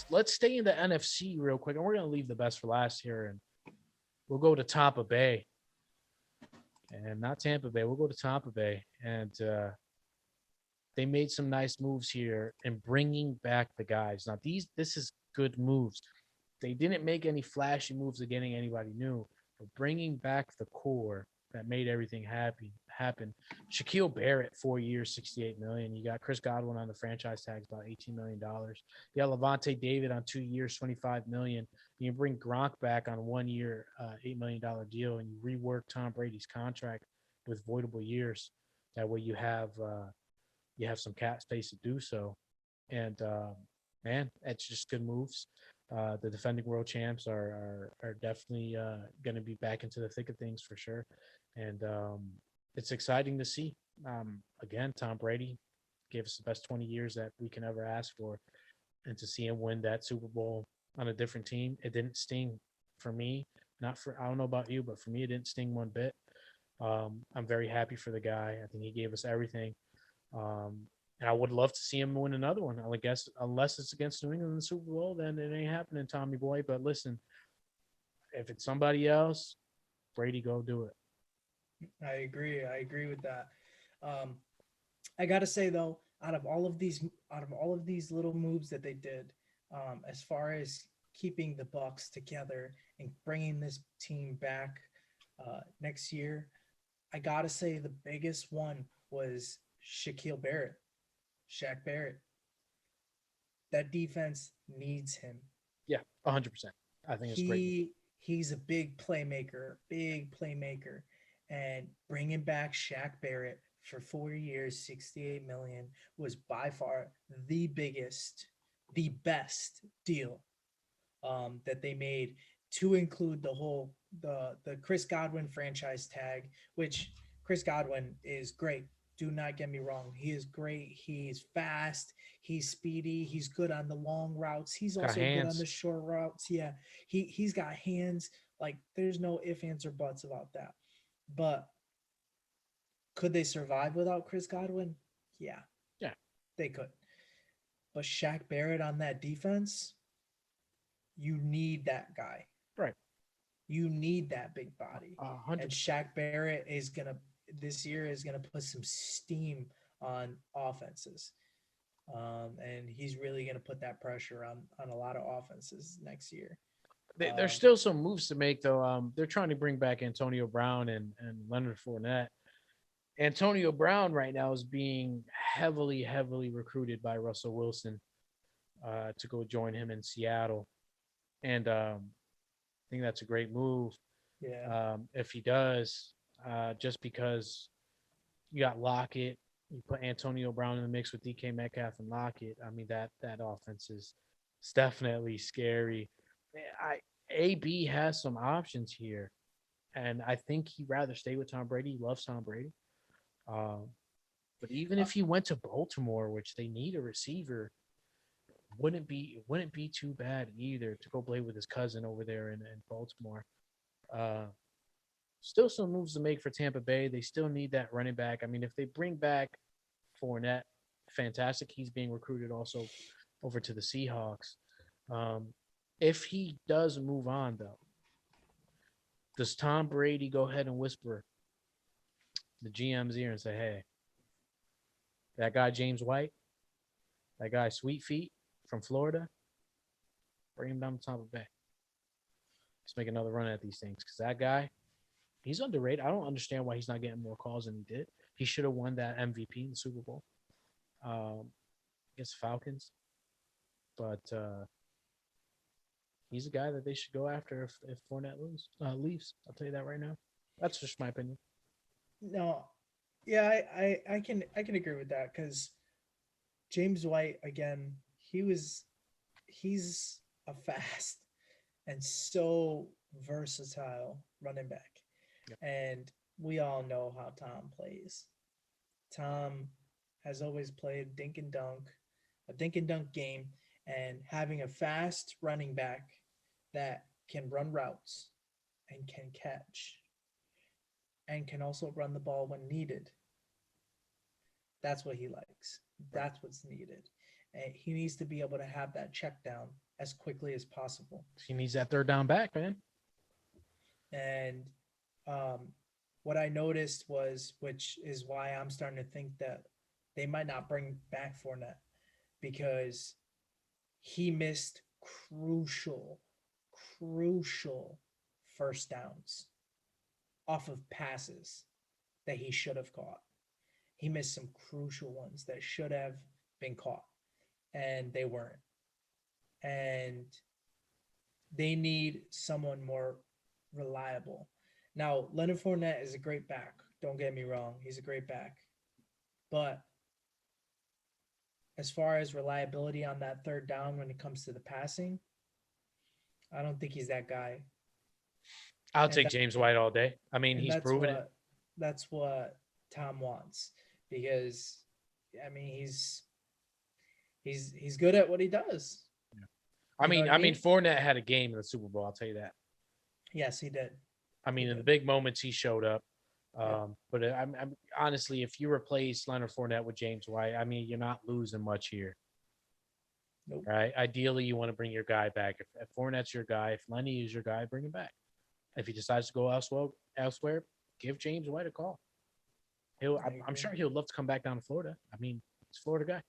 let's stay in the NFC real quick, and we're gonna leave the best for last here, and we'll go to Tampa Bay, and not Tampa Bay. We'll go to Tampa Bay, and they made some nice moves here and bringing back the guys. Now this is good moves. They didn't make any flashy moves of getting anybody new, but bringing back the core that made everything happen. Shaquille Barrett, 4 years, 68 million. You got Chris Godwin on the franchise tag, about $18 million. You got Levante David on 2 years, 25 million. You bring Gronk back on 1 year, $8 million deal, and you rework Tom Brady's contract with voidable years. That way you have some cap space to do so. And man, it's just good moves. The defending world champs are definitely going to be back into the thick of things for sure, and it's exciting to see. Again, Tom Brady gave us the best 20 years that we can ever ask for, and to see him win that Super Bowl on a different team, it didn't sting for me. Not for I don't know about you, but for me, it didn't sting one bit. I'm very happy for the guy. I think he gave us everything. And I would love to see him win another one. I guess unless it's against New England in the Super Bowl, then it ain't happening, Tommy boy. But listen, if it's somebody else, Brady, go do it. I agree. I agree with that. Um, I gotta say though, out of all of these little moves that they did, as far as keeping the Bucks together and bringing this team back next year, I gotta say the biggest one was Shaquille Barrett, Shaq Barrett. That defense needs him. Yeah, 100%. I think it's great. He's a big playmaker, and bringing back Shaq Barrett for 4 years, 68 million was by far the biggest, the best deal that they made, to include the Chris Godwin franchise tag, which Chris Godwin is great. Do not get me wrong. He is great. He's fast. He's speedy. He's good on the long routes. He's Got also good on hands. the short routes. Yeah. He's got hands. Like, there's no ifs, ands, or buts about that. But could they survive without Chris Godwin? Yeah, Yeah, they could. But Shaq Barrett on that defense, you need that guy. right. You need that big body. And 100%. Shaq Barrett is gonna this year is gonna put some steam on offenses. And he's really gonna put that pressure on a lot of offenses next year. There's Um, still some moves to make, though. They're trying to bring back Antonio Brown and Leonard Fournette. Antonio Brown right now is being heavily recruited by Russell Wilson to go join him in Seattle. And I think that's a great move yeah, if he does, just because you got Lockett, you put Antonio Brown in the mix with DK Metcalf and Lockett. I mean that offense is it's definitely scary. I AB has some options here, and I think he'd rather stay with Tom Brady. He loves Tom Brady. Um, but even uh, if he went to Baltimore, which they need a receiver, wouldn't be too bad either to go play with his cousin over there in Baltimore. Uh, Still some moves to make for Tampa Bay. They still need that running back. I mean, if they bring back Fournette, fantastic. He's being recruited also over to the Seahawks. Um, if he does move on, though, does Tom Brady go ahead and whisper the GM's ear and say, "Hey, that guy James White, that guy Sweet Feet from Florida, bring him down to Tampa Bay. Let's make another run at these things because that guy, he's underrated. I don't understand why he's not getting more calls than he did. He should have won that MVP in the Super Bowl against Falcons, but he's a guy that they should go after if Fournette leaves. I'll tell you that right now. That's just my opinion. no, yeah, I can agree with that because James White again, he's a fast and so versatile running back. Yep. And we all know how Tom plays. Tom has always played a dink and dunk game, and having a fast running back that can run routes and can catch and can also run the ball when needed. That's what he likes. Right. That's what's needed. and he needs to be able to have that check down as quickly as possible. He needs that third down back, man. And what I noticed was, which is why I'm starting to think that they might not bring back Fournette, because he missed crucial, crucial first downs off of passes that he should have caught. He missed some crucial ones that should have been caught, and they weren't. And they need someone more reliable. Now, Leonard Fournette is a great back. Don't get me wrong. He's a great back. But as far as reliability on that third down when it comes to the passing, I don't think he's that guy. I'll And take that, James White all day. I mean, and he's proven it. that's what Tom wants, because I mean he's good at what he does. Yeah. You know what I mean? Fournette had a game in the Super Bowl. I'll tell you that. Yes, he did. I mean, He in the did. big moments, he showed up. Yep. But I'm honestly, if you replace Leonard Fournette with James White, I mean, you're not losing much here. Nope. Right? Ideally, you want to bring your guy back. If Fournette's your guy, if Lenny is your guy, bring him back. If he decides to go elsewhere, give James White a call. I'm agree. sure he'll love to come back down to Florida. I mean, he's a Florida guy.